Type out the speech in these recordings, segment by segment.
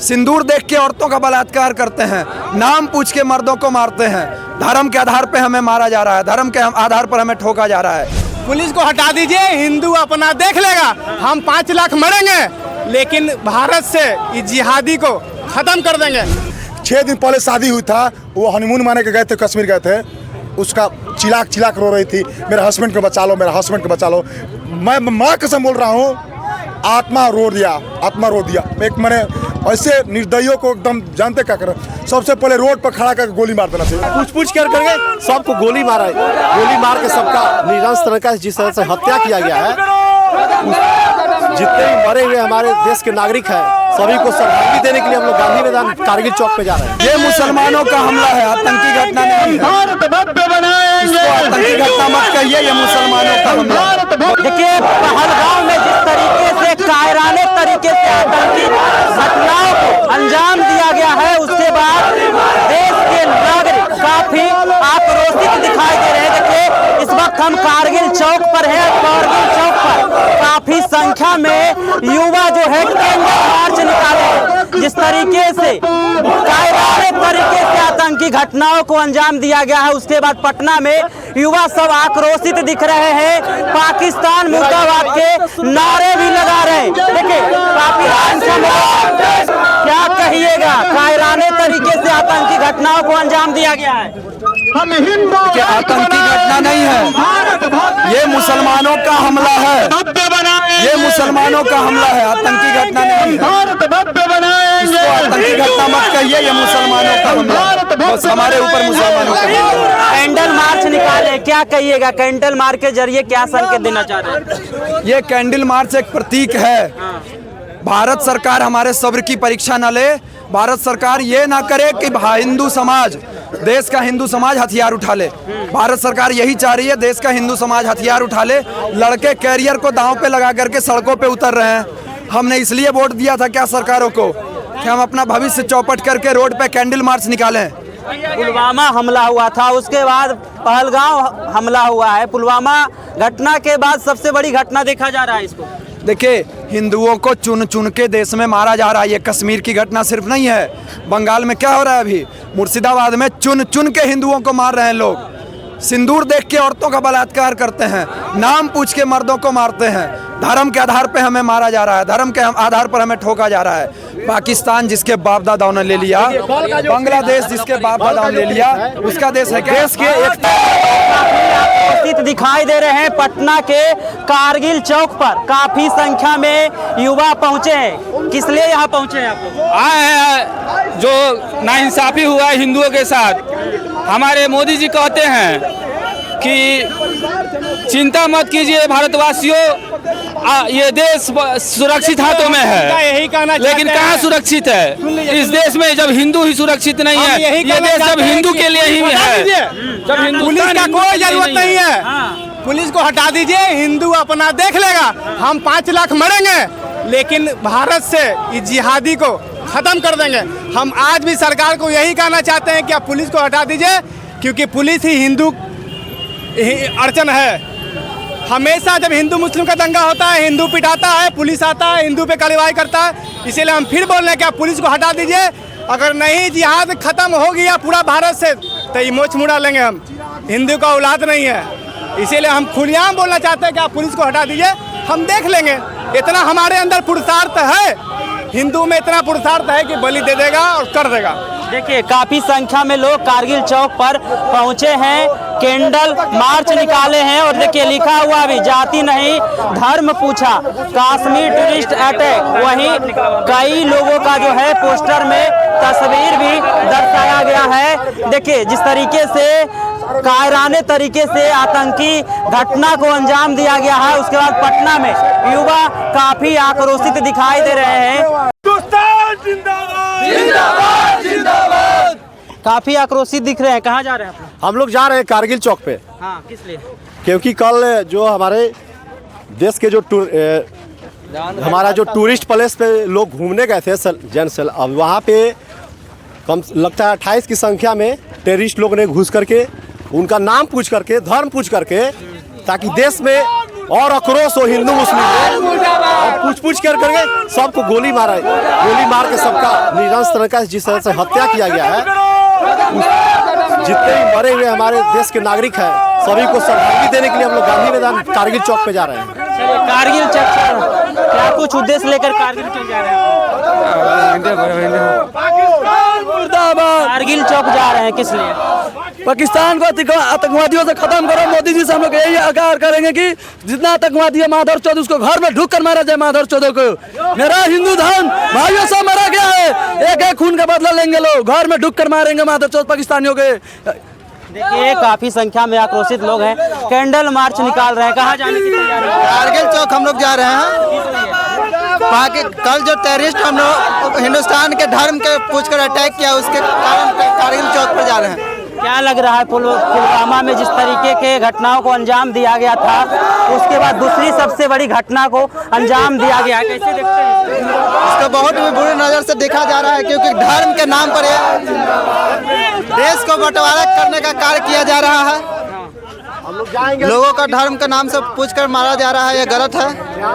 सिंदूर देख के औरतों का बलात्कार करते हैं, नाम पूछ के मर्दों को मारते हैं, धर्म के आधार पे हमें मारा जा रहा है, धर्म के आधार पर हमें ठोका जा रहा है। पुलिस को हटा दीजिए, हिंदू अपना देख लेगा। हम 5 लाख मरेंगे लेकिन भारत से इस जिहादी को खत्म कर देंगे। 6 दिन पहले शादी हुई था, वो हनीमून माने के गए थे, कश्मीर गए थे, उसका चिल्लाक चिल्लाक रो रही थी, मेरे हस्बैंड को बचा लो, मेरा हस्बैंड को बचा लो। मैं माँ कसम बोल रहा हूँ, आत्मा रो दिया। एक मैंने ऐसे निर्दयियों को एकदम जानते क्या करें, सबसे पहले रोड पर खड़ा करके गोली मार देना चाहिए। पूछ करके सबको गोली मारा, गोली मार के सबका निरंश तरह का जिस तरह से हत्या किया गया है, जितने भी मरे हुए हमारे देश के नागरिक हैं सभी को श्रद्धांजलि देने के लिए हम लोग गांधी मैदान कारगिल चौक पे जा रहे हैं। ये मुसलमानों का हमला है, आतंकी घटना नहीं है। इसको आतंकी घटना मत कहिए, ये मुसलमानों का हमला है। देखिए पहलगाम में जिस तरीके से कायराने तरीके से आतंकी घटनाओं को अंजाम दिया गया है, उसके बाद देश के नागरिक काफी आक्रोशित दिखाई दे रहे हैं। देखिए इस वक्त हम कारगिल चौक पर हैं। कारगिल चौक पर काफी संख्या में युवा जो है कैंडल मार्च निकाले। जिस तरीके से कायराने तरीके से आतंकी घटनाओं को अंजाम दिया गया है, उसके बाद पटना में युवा सब आक्रोशित दिख रहे हैं, पाकिस्तान मुर्दाबाद के नारे भी लगा रहे हैं। देखिए काफी क्या कहिएगा, कायराने तरीके से आतंकी घटनाओं को अंजाम दिया गया है। आतंकी घटना नहीं है, ये मुसलमानों का हमला है, ये मुसलमानों का हमला है, आतंकी घटना नहीं है। इसको आतंकी घटना मत कहिए, ये मुसलमानों का हमला है, बस हमारे ऊपर मुसलमानों का। कैंडल मार्च निकाले, क्या कहिएगा, कैंडल मार्च के जरिए क्या संकेत देना चाह रहे हैं? ये कैंडल मार्च एक प्रतीक है। भारत सरकार हमारे सब्र की परीक्षा न ले, भारत सरकार ये ना करे कि हिंदू समाज, देश का हिंदू समाज हथियार उठा ले। भारत सरकार यही चाह रही है, देश का हिंदू समाज हथियार उठा ले, लड़के कैरियर को दांव पे लगा करके सड़कों पे उतर रहे हैं। हमने इसलिए वोट दिया था क्या सरकारों को, कि हम अपना भविष्य चौपट करके रोड पे कैंडल मार्च निकालें। पुलवामा हमला हुआ था, उसके बाद पहलगाम हमला हुआ है। पुलवामा घटना के बाद सबसे बड़ी घटना देखा जा रहा है इसको। देखिए हिंदुओं को चुन चुन के देश में मारा जा रहा है। ये कश्मीर की घटना सिर्फ नहीं है, बंगाल में क्या हो रहा है अभी, मुर्शिदाबाद में चुन चुन के हिंदुओं को मार रहे हैं लोग। सिंदूर देख के औरतों का बलात्कार करते हैं, नाम पूछ के मर्दों को मारते हैं, धर्म के आधार पे हमें मारा जा रहा है, धर्म के आधार पर हमें ठोका जा रहा है। पाकिस्तान जिसके बाप दादाओं ने ले लिया, बांग्लादेश जिसके बाप दादाओं ने ले लिया, उसका देश है क्या? देश के एक दिखाई दे रहे हैं पटना के कारगिल चौक पर काफी संख्या में युवा पहुंचे हैं। किस लिए यहाँ पहुंचे हैं आप लोग? आए हैं जो नाइंसाफी हुआ है हिंदुओं के साथ। हमारे मोदी जी कहते हैं कि चिंता मत कीजिए भारतवासियों, ये देश सुरक्षित हाथों में है। यही कहना, लेकिन कहाँ सुरक्षित है इस देश में, जब हिंदू ही सुरक्षित नहीं है। ये देश जब हिंदू के लिए ही है, जब पुलिस का कोई जरूरत नहीं है। पुलिस को हटा दीजिए, हिंदू अपना देख लेगा। हम 5 लाख मरेंगे लेकिन भारत से इस जिहादी को खत्म कर देंगे। हम आज भी सरकार को यही कहना चाहते हैं कि आप पुलिस को हटा दीजिए, क्योंकि पुलिस ही हिंदू अड़चन है। हमेशा जब हिंदू मुस्लिम का दंगा होता है, हिंदू पिटाता है, पुलिस आता है, हिंदू पे कार्रवाई करता है। इसीलिए हम फिर बोल रहे हैं कि आप पुलिस को हटा दीजिए। अगर नहीं जिहाद खत्म हो गया पूरा भारत से तो ये मोच मुड़ा लेंगे हम। हिंदू का औलाद नहीं है, इसीलिए हम खुलेआम बोलना चाहते हैं कि आप पुलिस को हटा दीजिए, हम देख लेंगे। इतना हमारे अंदर पुरुषार्थ है, हिंदू में इतना पुरुषार्थ है कि बलि दे देगा और कर देगा। देखिए काफी संख्या में लोग कारगिल चौक पर पहुंचे हैं, कैंडल मार्च निकाले हैं और देखिए लिखा हुआ भी जाति नहीं धर्म पूछा, कश्मीर टूरिस्ट अटैक। वहीं कई लोगों का जो है पोस्टर में तस्वीर भी दर्शाया गया है। देखिए जिस तरीके से कायराने तरीके से आतंकी घटना को अंजाम दिया गया है, उसके बाद पटना में युवा काफी आक्रोशित दिखाई दे रहे हैं। काफी आक्रोशित दिख रहे हैं। कहाँ जा रहे हैं आप? हम लोग जा रहे हैं कारगिल चौक पे। हाँ, किस लिए? क्योंकि कल जो हमारे देश के जो हमारा जो टूरिस्ट प्लेस पे लोग घूमने गए थे जनसल, अब वहाँ पे कम लगता है 28 की संख्या में टेररिस्ट लोग ने घुस करके उनका नाम पूछ करके, धर्म पूछ करके, ताकि देश में और आक्रोश हो हिंदू मुस्लिम और पूछ करके सबको गोली मार के सबका निरंश तरह का जिस तरह से हत्या किया गया है, जितने भी मरे हुए हमारे देश के नागरिक हैं सभी को श्रद्धांजलि देने के लिए हम लोग गांधी मैदान कारगिल चौक पे जा रहे हैं। कारगिल चौक क्या कुछ उद्देश्य लेकर कारगिल चौक जा रहे हैं? कारगिल चौक जा रहे हैं किस लिए? पाकिस्तान को आतंकवादियों से खत्म करो। मोदी जी से हम लोग यही आग्रह करेंगे कि जितना आतंकवादी है माधव चौधरी उसको घर में ढुक कर मारा जाए। माधव चौधरी को मेरा हिंदू धर्म भाइयों से मारा गया है, एक खून का बदला लेंगे लोग, घर में ढुक कर मारेंगे माधव चौधरी पाकिस्तानियों के। देखिए काफी संख्या में आक्रोशित लोग हैं, कैंडल मार्च निकाल रहे हैं। कहाँ जाने की तैयारी है? कारगिल चौक हम लोग जा रहे हैं। वहाँ के कल जो टेररिस्ट हम लोग हिंदुस्तान के धर्म के पूछकर अटैक किया उसके कारण कारगिल चौक पर जा रहे हैं। क्या लग रहा है पुलवामा में जिस तरीके के घटनाओं को अंजाम दिया गया था उसके बाद दूसरी सबसे बड़ी घटना को अंजाम दिया गया, कैसे देखते हैं? इसको बहुत बुरी नज़र से देखा जा रहा है क्योंकि धर्म के नाम पर देश को बंटवारा करने का कार्य किया जा रहा है। लोगों का धर्म के नाम से पूछकर मारा जा रहा है, ये गलत है।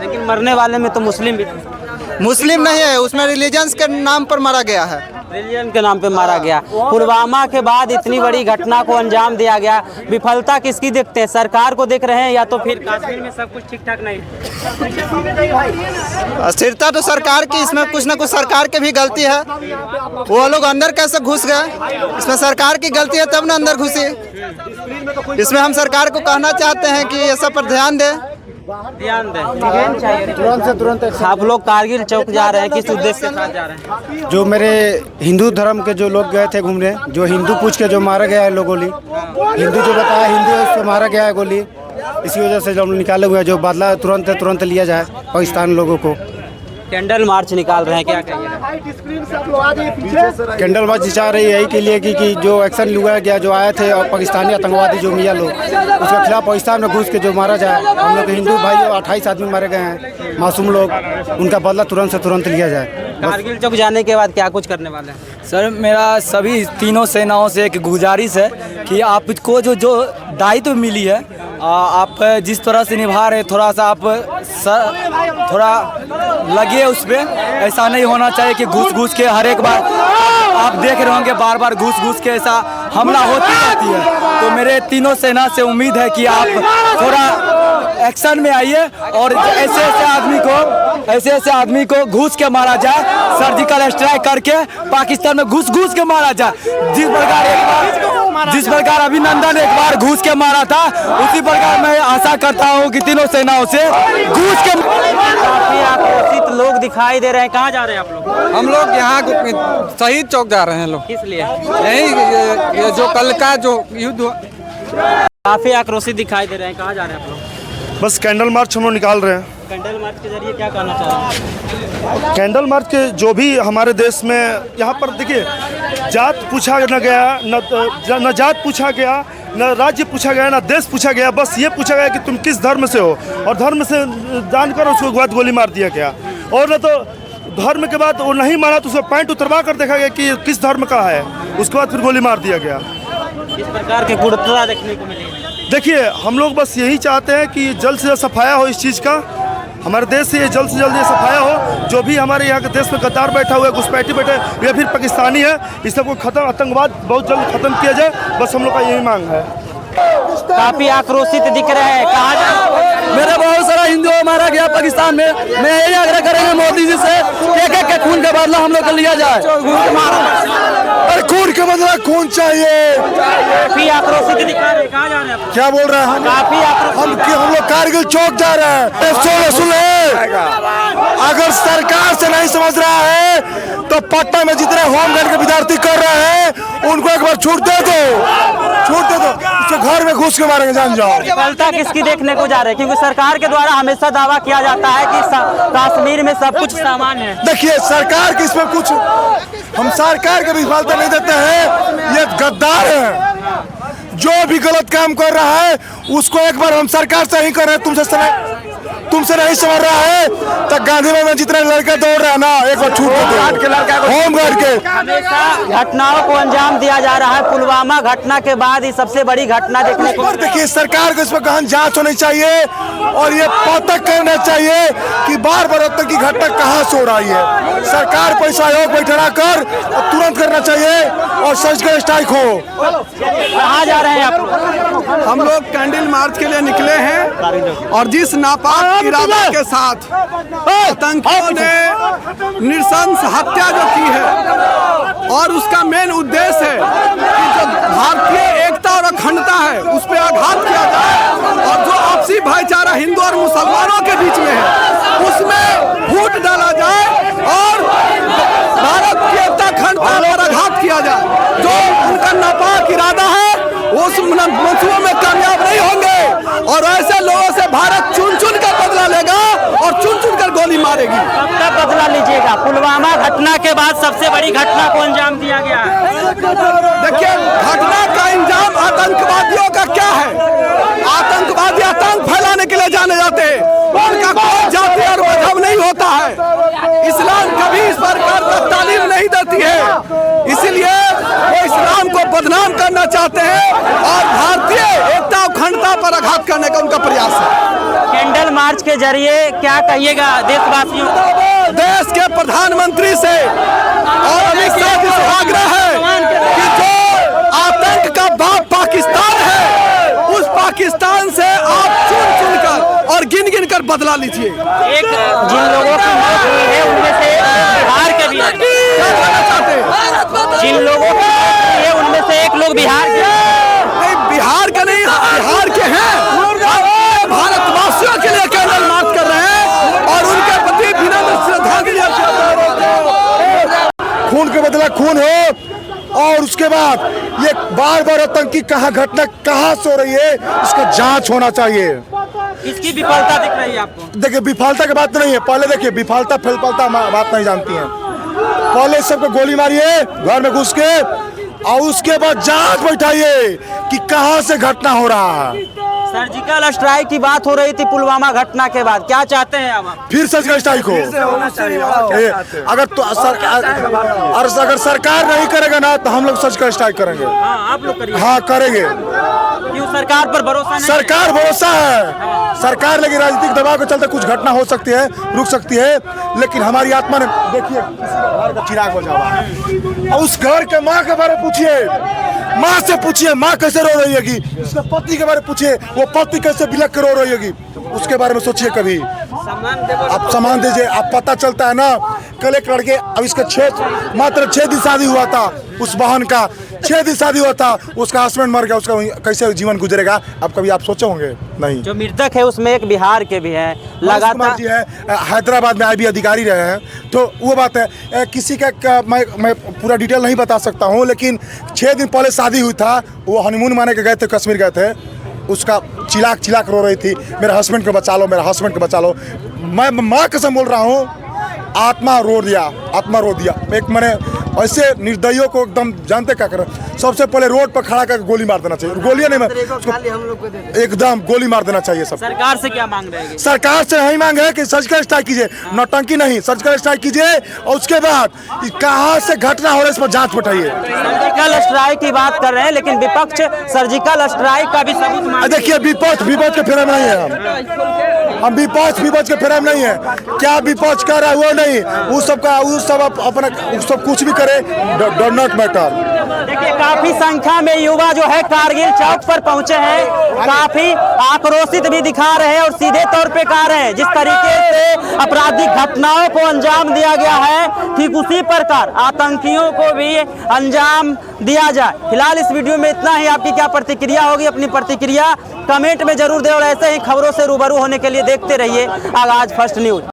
लेकिन मरने वाले में तो मुस्लिम भी थे। मुस्लिम नहीं है, उसमें रिलीजन्स के नाम पर मारा गया है। रिलीजन के नाम पे मारा गया। पुलवामा के बाद इतनी बड़ी घटना को अंजाम दिया गया, विफलता किसकी देखते हैं? सरकार को देख रहे हैं या तो फिर कश्मीर में सब कुछ ठीक ठाक नहीं? अस्थिरता तो सरकार की, इसमें कुछ ना कुछ सरकार की भी गलती है। वो लोग अंदर कैसे घुस गए, इसमें सरकार की गलती है तब ना अंदर घुसी। इसमें हम सरकार को कहना चाहते हैं कि ये सब पर ध्यान दें। तुरंत आप लोग कारगिल चौक जा रहे हैं, किस उद्देश्य के साथ जा रहे हैं? जो मेरे हिंदू धर्म के जो लोग गए थे घूमने, जो हिंदू पूछ के जो मारा गया है लोग गोली, हिंदू जो बताया हिंदू है उसको मारा गया है गोली, इसी वजह से जो हम निकाले हुए हैं जो बदला तुरंत लिया जाए पाकिस्तान लोगों को। कैंडल मार्च निकाल रहे हैं, क्या कहिए? कैंडल मार्च चाह रही है यही के लिए कि जो एक्शन लिया गया, जो आए थे और पाकिस्तानी आतंकवादी जो मियाँ लोग उसके खिलाफ पाकिस्तान में घुस के जो मारा जाए। हम लोग हिंदू भाई 28 आदमी मारे गए हैं मासूम लोग, उनका बदला तुरंत लिया जाए। कारगिल चौक जाने के बाद क्या कुछ करने वाले हैं? सर मेरा सभी तीनों सेनाओं से एक गुजारिश है कि आपको जो दायित्व मिली है आप जिस तरह से निभा रहे, थोड़ा सा आप थोड़ा लगे उस पर। ऐसा नहीं होना चाहिए कि घुस के हर एक बार आप देख रहे होंगे बार घुस के ऐसा हमला होती रहती है। तो मेरे तीनों सेना से उम्मीद है कि आप थोड़ा एक्शन में आइए और ऐसे आदमी को घुस के मारा जाए, सर्जिकल स्ट्राइक करके पाकिस्तान में घुस के मारा जाए। जिस प्रकार अभिनंदन एक बार घुस के मारा था, उसी प्रकार मैं आशा करता हूं कि तीनों सेनाओं से घुस के। काफी आक्रोशित लोग दिखाई दे रहे हैं, कहाँ जा रहे हैं आप लोग? हम लोग यहाँ शहीद चौक जा रहे हैं लोग। किस लिए? यही जो कल का जो युद्ध हुआ। काफी आक्रोशित दिखाई दे रहे हैं, कहाँ जा रहे हैं आप लोग? बस कैंडल मार्च हम लोग निकाल रहे हैं। कैंडल मार्च के जरिए क्या कहना चाह रहे हैं? कैंडल मार्च के जो भी हमारे देश में यहाँ पर देखिए जात पूछा न गया, न जात पूछा गया, न राज्य पूछा गया, न देश पूछा गया। बस ये पूछा गया कि तुम किस धर्म से हो, और धर्म से जानकर उसको बाद गोली मार दिया गया। और न तो धर्म के बाद वो नहीं मारा तो उसको पैंट उतरवा कर देखा गया कि किस धर्म का है, उसके बाद फिर गोली मार दिया गया। इस प्रकार के क्रूरता देखने को मिली। देखिए हम लोग बस यही चाहते हैं कि जल्द से जल्द सफाया हो इस चीज़ का, हमारे देश से जल्द से जल्द ये सफाया हो। जो भी हमारे यहाँ के देश में गद्दार बैठा हुआ है, घुसपैठी बैठे या फिर पाकिस्तानी है, इस सबको खत्म, आतंकवाद बहुत जल्द खत्म किया जाए। बस हम लोग का यही मांग है। काफी आक्रोशित दिख रहे हैं, कहाँ जा? मेरे बहुत सारा हिंदू मारा गया पाकिस्तान में। मैं यही आग्रह करेंगे मोदी जी से एक खून का बदला हम लोग को लिया जाए। अरे खून के बदला खून चाहिए। काफी आक्रोशित दिखा रहे हैं, कहाँ जा रहे हैं? क्या बोल रहे हैं? काफी आक्रोशित। हम लोग कारगिल चौक जा रहे हैं। सुन अगर सरकार से नहीं समझ रहा है तो पटना में जितने होमगार्ड के विद्यार्थी कर रहे हैं उनको एक बार छूट दे दो। उसके घर में घुस के मारेंगे, जान जाओ। विफलता किसकी देखने को जा रहे हैं? क्योंकि सरकार के द्वारा हमेशा दावा किया जाता है कि कश्मीर में सब कुछ सामान्य है। देखिए सरकार की इसमें कुछ, हम सरकार के विफलता नहीं देते हैं। ये गद्दार है, जो भी गलत काम कर रहा है उसको एक बार हम सरकार से ही कर रहे हैं। तुमसे नहीं समझ रहा है तो गांधी में जितने लड़के दौड़ रहे हैं ना, एक बार छूट दो होमगार्ड के। हमेशा घटनाओं को अंजाम दिया जा रहा है। पुलवामा घटना के बाद ही सबसे बड़ी घटना देखने को देखिए सरकार को इस पर गहन जांच होनी चाहिए और ये पता करना चाहिए कि बार बार अब तक की घटना कहाँ से हो रही है। सरकार पर इस आयोग बैठा कर तुरंत करना चाहिए और सर्जिकल स्ट्राइक हो। कहाँ जा रहे हैं आप? हम लोग कैंडल मार्च के लिए निकले हैं और जिस नापाक इरादा के साथ आतंकियों ने नृशंस हत्या जो की है और उसका मेन उद्देश्य है कि जो भारतीय एकता और अखंडता है उस पर आघात किया जाए और जो आपसी भाईचारा हिंदू और मुसलमानों के बीच में है उसमें फूट डाला जाए और भारत की एकता अखंडता पर आघात किया जाए। जो उनका नापाक इरादा है उस मंसूबों में कामयाब नहीं होंगे और ऐसे लोगों से भारत चुन चुन कर बदला लेगा और चुन चुन कर गोली मारेगी। कब तक बदला लीजिएगा? पुलवामा घटना के बाद सबसे बड़ी घटना को अंजाम दिया गया है। देखिए घटना का अंजाम आतंकवादियों का क्या है? आतंकवादी आतंक फैलाने के लिए जाने जाते हैं, उनका कोई जाति और मजहब नहीं होता है। इस्लाम कभी इस प्रकार का तालीम नहीं देती है, इसलिए वो इस्लाम को बदनाम करना चाहते हैं और भारतीय एकता और अखंडता पर आघात करने का उनका प्रयास है। कैंडल मार्च के जरिए क्या कहिएगा देशवासियों को? देश के प्रधानमंत्री से और अमित शाह जी से आग्रह है कि जो आतंक का बाप पाकिस्तान है उस पाकिस्तान से आप चुन चुन कर और गिन गिन कर बदला लीजिए। एक जिन लोगों की मौत हुई है उनमें से बिहार के भी हैं। जिन लोगों की मौत हुई है उनमें से एक लोग बिहार के नहीं, बिहार के नहीं, बिहार के हैं। भारतवासियों के लिए कैंडल मार्च कर रहे हैं और उनके प्रति विनम्र श्रद्धांजलि खून के बदला खून हो और उसके बाद ये बार बार आतंकी घटना कहाँ से हो रही है इसका जांच होना चाहिए। इसकी विफलता दिख रही है आपको? देखिए विफलता की बात नहीं है, पहले देखिए विफलता फलफलता बात नहीं जानती हैं। पहले सबको गोली मारिए घर में घुस के और उसके बाद जांच बैठाइए कि कहाँ से घटना हो रहा है। सर्जिकल स्ट्राइक की बात हो रही थी पुलवामा घटना के बाद, क्या चाहते हैं आप? फिर सर्जिकल स्ट्राइक हो अगर तो अगर सरकार नहीं करेगा ना तो हम लोग सर्जिकल स्ट्राइक करेंगे। आप लोग करिए। हाँ करेंगे। क्यों सरकार पर भरोसा नहीं? सरकार भरोसा है, सरकार लेकिन राजनीतिक दबाव के चलते कुछ घटना हो सकती है, रुक सकती है, लेकिन हमारी आत्मा ने देखिए किसी का घर का चिराग हो जावा और उस घर के माँ के बारे में पूछिए, माँ से पूछिए माँ कैसे रो रही होगी, उसके पति के बारे में पूछिए वो पति कैसे बिलख कर रो रही होगी, उसके बारे में सोचिए कभी। आप सम्मान दीजिए, आप पता चलता है ना कल एक लड़के अब इसका मात्र 6 दिन शादी हुआ था, उस बहन का 6 दिन शादी हुआ था, उसका हस्बैंड मर गया, उसका कैसे जीवन गुजरेगा अब कभी आप सोचे होंगे? नहीं। जो मृतक है उसमें एक बिहार के भी हैं, लगातार जी है, हैदराबाद में IB अधिकारी रहे हैं, तो वो बात है। किसी का मैं पूरा डिटेल नहीं बता सकता हूँ, लेकिन 6 दिन पहले शादी हुई था, वो हनीमून माने के गए थे, कश्मीर गए थे, उसका चिल्लाक रो रही थी मेरे हस्बैंड को बचा लो, मेरा हस्बैंड को बचा लो। मैं माँ कसम बोल रहा हूँ, आत्मा रो दिया। एक मैंने ऐसे निर्दयियों को एकदम जानते क्या कर, सबसे पहले रोड पर खड़ा करके गोली मार देना चाहिए, गोलियां नहीं एकदम गोली मार देना चाहिए। सब सरकार से क्या मांग रहे हैं? सरकार से यही मांग है कि सर्जिकल स्ट्राइक कीजिए, नौटंकी नहीं, सर्जिकल स्ट्राइक कीजिए और उसके बाद कहाँ से घटना हो रही है इस पर जांच बैठाइए। सर्जिकल स्ट्राइक की बात कर रहे हैं लेकिन विपक्ष सर्जिकल स्ट्राइक का भी सबूत मांग। देखिए विपक्ष के फेरे में नहीं है, हम विपक्ष के फेरे में नहीं है, क्या विपक्ष कर रहा है वो नहीं, वो सब अपना सब कुछ भी करे, डर नॉट मैटर। देखिए काफी संख्या में युवा जो है कारगिल चौक पर पहुंचे हैं, काफी आक्रोशित भी दिखा रहे हैं और सीधे तौर पे कह रहे हैं जिस तरीके से आपराधिक घटनाओं को अंजाम दिया गया है ठीक उसी प्रकार आतंकियों को भी अंजाम दिया जाए। फिलहाल इस वीडियो में इतना ही। आपकी क्या प्रतिक्रिया होगी, अपनी प्रतिक्रिया कमेंट में जरूर दें और ऐसे ही खबरों से रूबरू होने के लिए देखते रहिए आगाज फर्स्ट न्यूज।